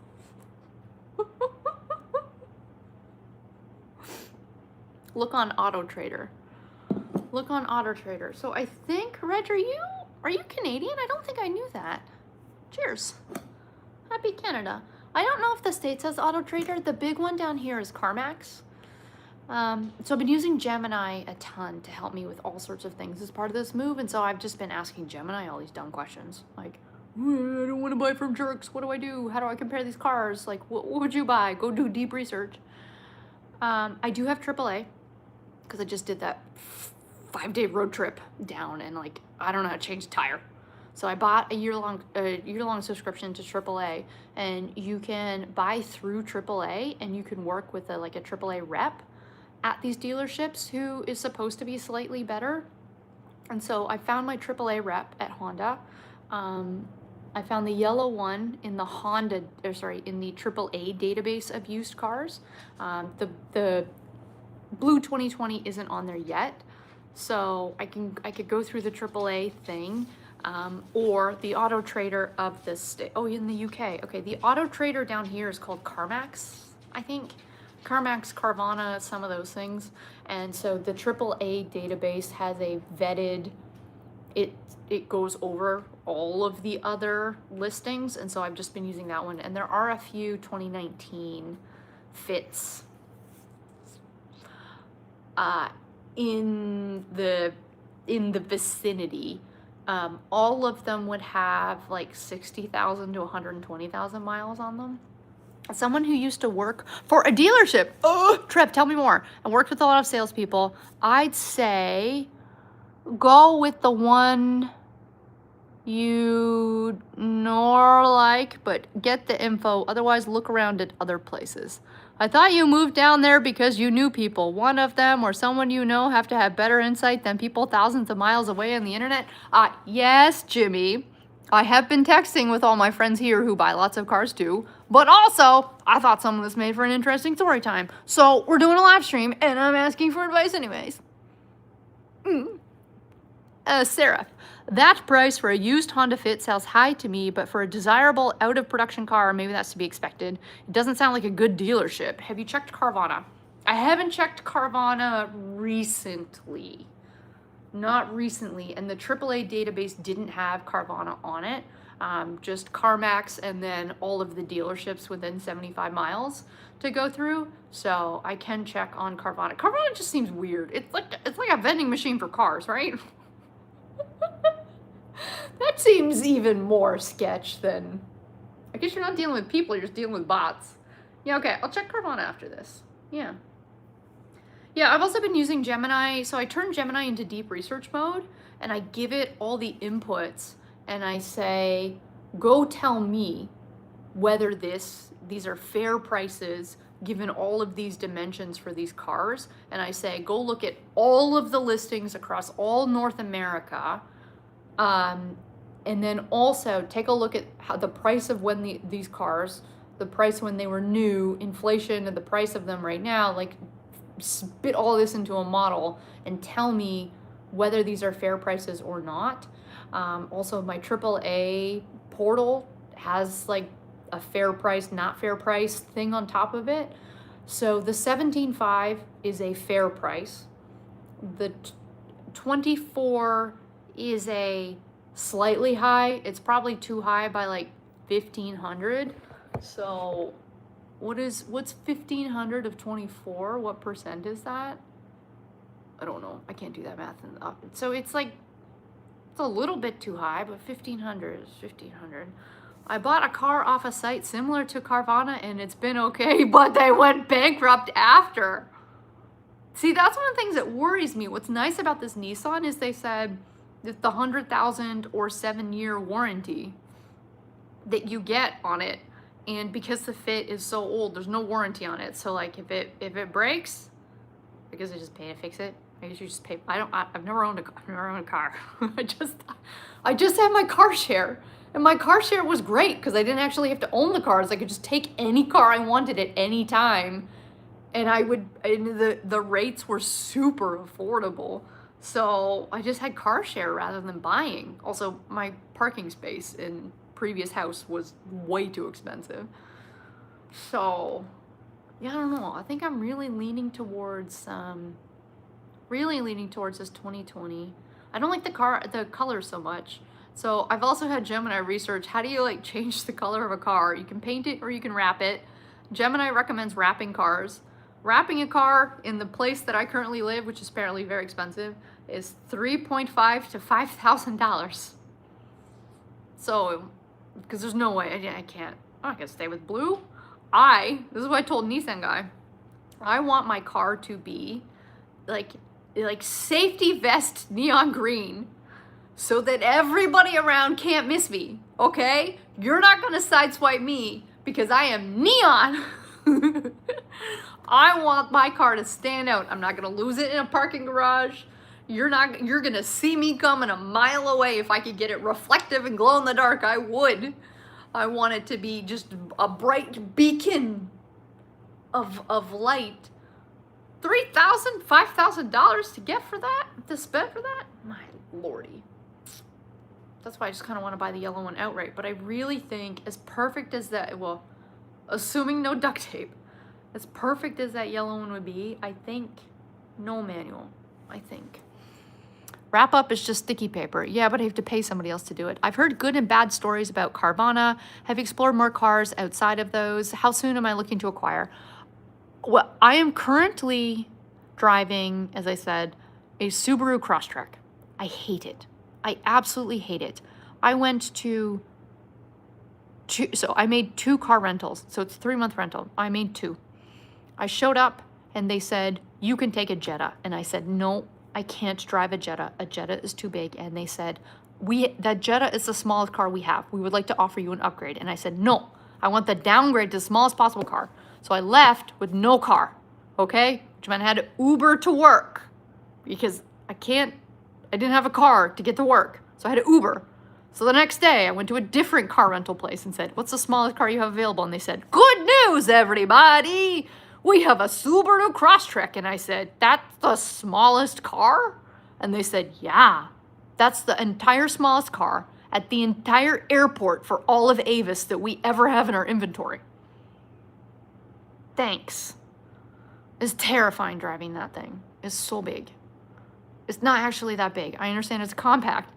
Look on Auto Trader. Look on Auto Trader. So I think, Reg, are you Canadian? I don't think I knew that. Cheers. Happy Canada. I don't know if the States has Auto Trader. The big one down here is CarMax. So I've been using Gemini a ton to help me with all sorts of things as part of this move. And so I've just been asking Gemini all these dumb questions. Like, I don't want to buy from jerks. What do I do? How do I compare these cars? Like, what would you buy? Go do deep research. I do have AAA because I just did that 5-day road trip down, and like, I don't know how to change a tire. So I bought a year-long subscription to AAA, and you can buy through AAA, and you can work with a AAA rep at these dealerships who is supposed to be slightly better. And so I found my AAA rep at Honda. I found the yellow one in the in the AAA database of used cars. The blue 2020 isn't on there yet. So I could go through the AAA thing, or the Auto Trader of the state. Oh, in the UK. Okay, the Auto Trader down here is called CarMax, I think. CarMax, Carvana, some of those things. And so the AAA database has a vetted, it goes over all of the other listings, and so I've just been using that one. And there are a few 2019 Fits in the vicinity. All of them would have like 60,000 to 120,000 miles on them. As someone who used to work for a dealership, Trev, tell me more. I worked with a lot of salespeople. I'd say go with the one you nor like, but get the info. Otherwise, look around at other places. I thought you moved down there because you knew people. One of them or someone you know have to have better insight than people thousands of miles away on the internet. Yes, Jimmy. I have been texting with all my friends here who buy lots of cars too, but also I thought some of this made for an interesting story time. So we're doing a live stream and I'm asking for advice anyways. Sarah, that price for a used Honda Fit sounds high to me, but for a desirable out-of-production car, maybe that's to be expected. It doesn't sound like a good dealership. Have you checked Carvana? I haven't checked Carvana recently. Not recently, and the AAA database didn't have Carvana on it. just CarMax and then all of the dealerships within 75 miles to go through. So I can check on Carvana. Carvana just seems weird. It's like a vending machine for cars, right? That seems even more sketch than, I guess you're not dealing with people, you're just dealing with bots. Yeah, okay, I'll check Carvana after this. Yeah. Yeah, I've also been using Gemini. So I turn Gemini into deep research mode and I give it all the inputs and I say, go tell me whether these are fair prices given all of these dimensions for these cars. And I say, go look at all of the listings across all North America. And then also take a look at how the price of when these cars, the price when they were new, inflation and the price of them right now, like spit all this into a model and tell me whether these are fair prices or not. Also my AAA portal has like a fair price, not fair price thing on top of it. So the 17.5 is a fair price. The 24 is a slightly high. It's probably too high by like 1,500. So what's 1,500 of 24? What percent is that? I don't know. I can't do that math. So it's like, it's a little bit too high, but 1,500 is 1,500. I bought a car off a site similar to Carvana and it's been okay, but they went bankrupt after. See, that's one of the things that worries me. What's nice about this Nissan is they said that the 100,000 or 7-year warranty that you get on it, and because the Fit is so old, there's no warranty on it. So like if it breaks, I guess I just pay to fix it. I guess you just pay. I've never owned a car. I just had my car share, and my car share was great because I didn't actually have to own the cars. I could just take any car I wanted at any time, and the rates were super affordable. So I just had car share rather than buying. Also, my parking space in previous house was way too expensive. So yeah, I don't know. I think I'm really leaning towards this 2020. I don't like the color so much. So I've also had Gemini research, how do you like change the color of a car? You can paint it or you can wrap it. Gemini recommends wrapping cars. Wrapping a car in the place that I currently live, which is apparently very expensive, is $3,500 to $5,000. So, because there's no way, I can't. I'm not gonna stay with blue. This is what I told Nissan guy. I want my car to be like safety vest neon green so that everybody around can't miss me, okay? You're not gonna sideswipe me because I am neon. I want my car to stand out. I'm not gonna lose it in a parking garage. You're gonna see me coming a mile away. If I could get it reflective and glow in the dark, I would. I want it to be just a bright beacon of light. $3,000, $5,000 to get for that? To spend for that? My lordy. That's why I just kind of want to buy the yellow one outright. But I really think, as perfect as that, well, assuming no duct tape, as perfect as that yellow one would be, I think no manual. I think. Wrap up is just sticky paper. Yeah, but I have to pay somebody else to do it. I've heard good and bad stories about Carvana. Have you explored more cars outside of those? How soon am I looking to acquire? Well, I am currently driving, as I said, a Subaru Crosstrek. I hate it. I absolutely hate it. I went to so I made 2 car rentals. So it's a 3-month rental. I made 2. I showed up and they said, you can take a Jetta. And I said, no, I can't drive a Jetta. A Jetta is too big. And they said, that Jetta is the smallest car we have. We would like to offer you an upgrade. And I said, no, I want the downgrade to the smallest possible car. So I left with no car, okay? Which meant I had to Uber to work because I didn't have a car to get to work. So I had to Uber. So the next day I went to a different car rental place and said, what's the smallest car you have available? And they said, good news, everybody. We have a Subaru Crosstrek. And I said, that's the smallest car? And they said, yeah, that's the entire smallest car at the entire airport for all of Avis that we ever have in our inventory. Thanks. It's terrifying driving that thing. It's so big. It's not actually that big. I understand it's compact,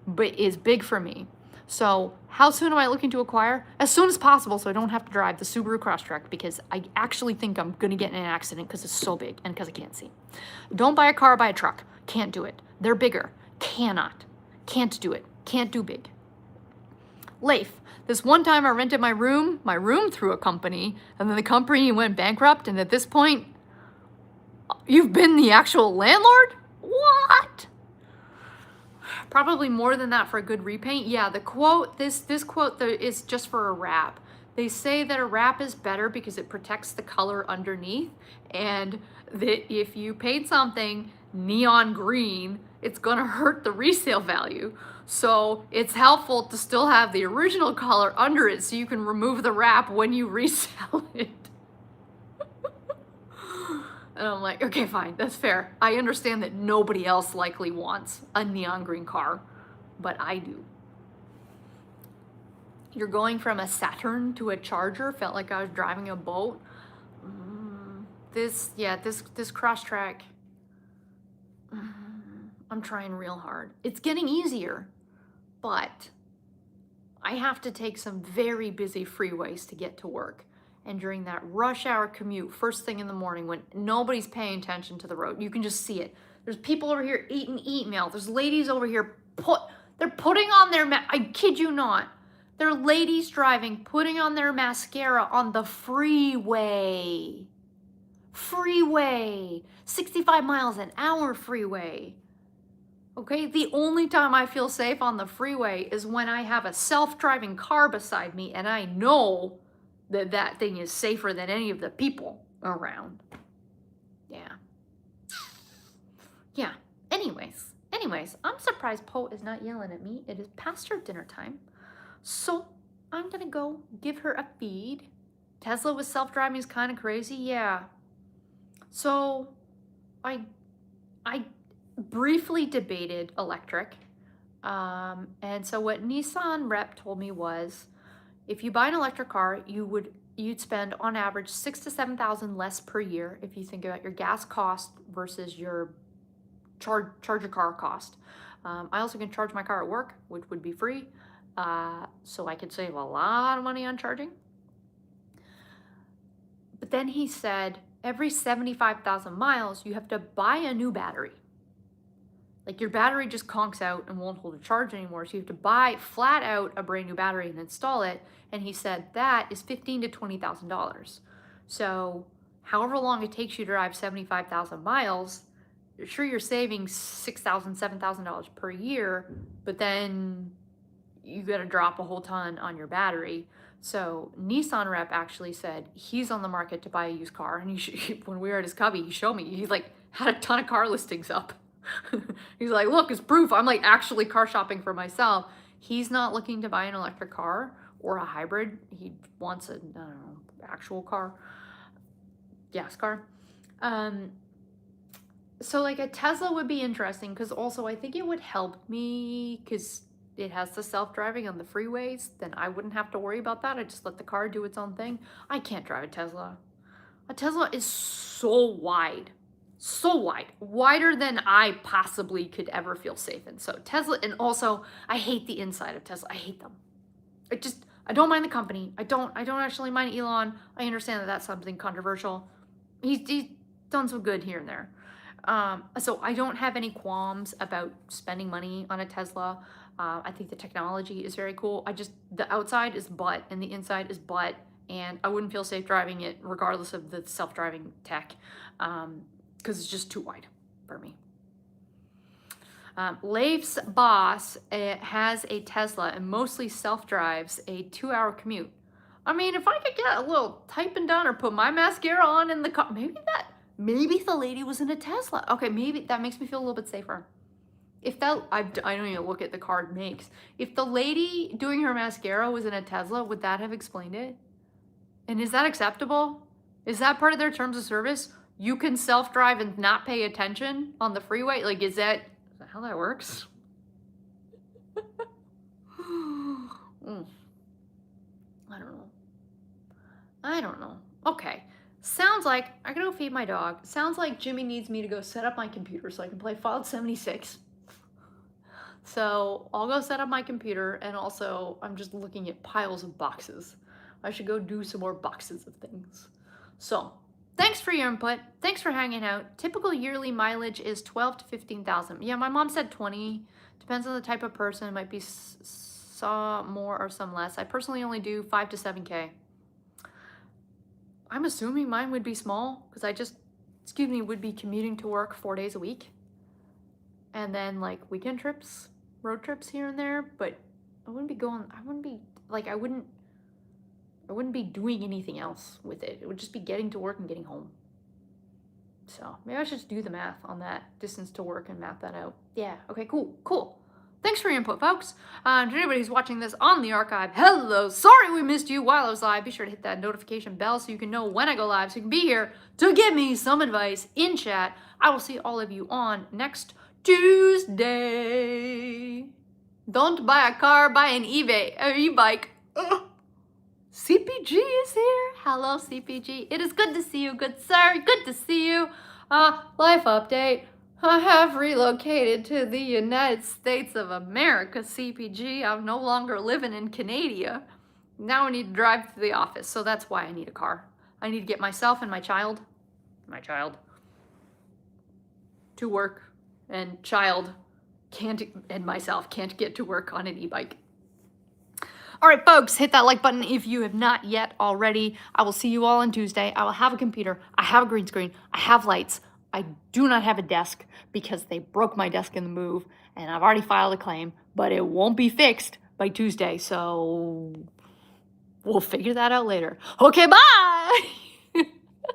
but it's big for me. So how soon am I looking to acquire? As soon as possible, so I don't have to drive the Subaru Crosstrek, because I actually think I'm gonna get in an accident because it's so big and because I can't see. Don't buy a car, buy a truck. Can't do it. They're bigger. Cannot. Can't do it. Can't do big. Leif, this one time I rented my room through a company, and then the company went bankrupt, and at this point, you've been the actual landlord? What? Probably more than that for a good repaint. Yeah, the quote, this quote is just for a wrap. They say that a wrap is better because it protects the color underneath, and that if you paint something neon green, it's gonna hurt the resale value. So it's helpful to still have the original color under it so you can remove the wrap when you resell it. And I'm like, okay, fine, that's fair. I understand that nobody else likely wants a neon green car, but I do. You're going from a Saturn to a Charger. Felt like I was driving a boat. This Crosstrek. I'm trying real hard. It's getting easier, but I have to take some very busy freeways to get to work. And during that rush hour commute, first thing in the morning when nobody's paying attention to the road, you can just see it. There's people over here eating email. There's ladies over here, they're putting on their, I kid you not, there are ladies driving, putting on their mascara on the freeway. 65 miles an hour freeway. Okay, the only time I feel safe on the freeway is when I have a self-driving car beside me and I know that thing is safer than any of the people around. Yeah. Anyways, I'm surprised Poe is not yelling at me. It is past her dinner time. So I'm gonna go give her a feed. Tesla with self-driving is kind of crazy, yeah. So I briefly debated electric. And so what Nissan rep told me was, if you buy an electric car, you'd spend on average $6,000 to $7,000 less per year if you think about your gas cost versus your charge your car cost. I also can charge my car at work, which would be free, so I could save a lot of money on charging. But then he said, every 75,000 miles, you have to buy a new battery. Like, your battery just conks out and won't hold a charge anymore, so you have to buy flat out a brand new battery and install it. And he said that is $15,000 to $20,000. So however long it takes you to drive 75,000 miles, sure, you're saving $6,000, $7,000 per year, but then you got to drop a whole ton on your battery. So Nissan rep actually said he's on the market to buy a used car. And when we were at his cubby, he showed me, he's like, had a ton of car listings up. He's like, look, it's proof I'm like actually car shopping for myself. He's not looking to buy an electric car or a hybrid. He wants a, I don't know, actual car, gas car. So like a Tesla would be interesting, because also I think it would help me because it has the self-driving on the freeways. Then I wouldn't have to worry about that. I just let the car do its own thing. I can't drive a Tesla. A Tesla is so wide. So wide, wider than I possibly could ever feel safe in. So Tesla, and also I hate the inside of Tesla. I hate them. I don't mind the company. I don't actually mind Elon. I understand that that's something controversial. He's done some good here and there. So I don't have any qualms about spending money on a Tesla. I think the technology is very cool. The outside is butt and the inside is butt, and I wouldn't feel safe driving it regardless of the self-driving tech. Because it's just too wide for me. Leif's boss has a Tesla and mostly self-drives a 2-hour commute. I mean, if I could get a little typing done or put my mascara on in the car, maybe the lady was in a Tesla. Okay, maybe that makes me feel a little bit safer. If that, I don't even look at the car it makes. If the lady doing her mascara was in a Tesla, would that have explained it? And is that acceptable? Is that part of their terms of service? You can self-drive and not pay attention on the freeway? Like, is that how that works? I don't know. Okay. Sounds like, I gotta go feed my dog. Sounds like Jimmy needs me to go set up my computer so I can play Fallout 76. So I'll go set up my computer, and also I'm just looking at piles of boxes. I should go do some more boxes of things. So thanks for your input. Thanks for hanging out. Typical yearly mileage is 12 to 15,000. Yeah, my mom said 20. Depends on the type of person. It might be some more or some less. I personally only do 5 to 7K. I'm assuming mine would be small because I just, would be commuting to work 4 days a week. And then like weekend trips, road trips here and there, but I wouldn't be doing anything else with it. It would just be getting to work and getting home. So maybe I should just do the math on that distance to work and map that out. Yeah, okay, cool. Thanks for your input, folks. To anybody who's watching this on the archive, hello. Sorry we missed you while I was live. Be sure to hit that notification bell so you can know when I go live, so you can be here to give me some advice in chat. I will see all of you on next Tuesday. Don't buy a car, buy an e-bike. CPG is here. Hello, CPG. It is good to see you, good sir. Good to see you. Life update. I have relocated to the United States of America, CPG. I'm no longer living in Canada. Now I need to drive to the office, so that's why I need a car. I need to get myself and my child to work, and myself can't get to work on an e-bike. All right, folks, hit that like button if you have not yet already. I will see you all on Tuesday. I will have a computer. I have a green screen. I have lights. I do not have a desk because they broke my desk in the move, and I've already filed a claim, but it won't be fixed by Tuesday, so we'll figure that out later. Okay, bye!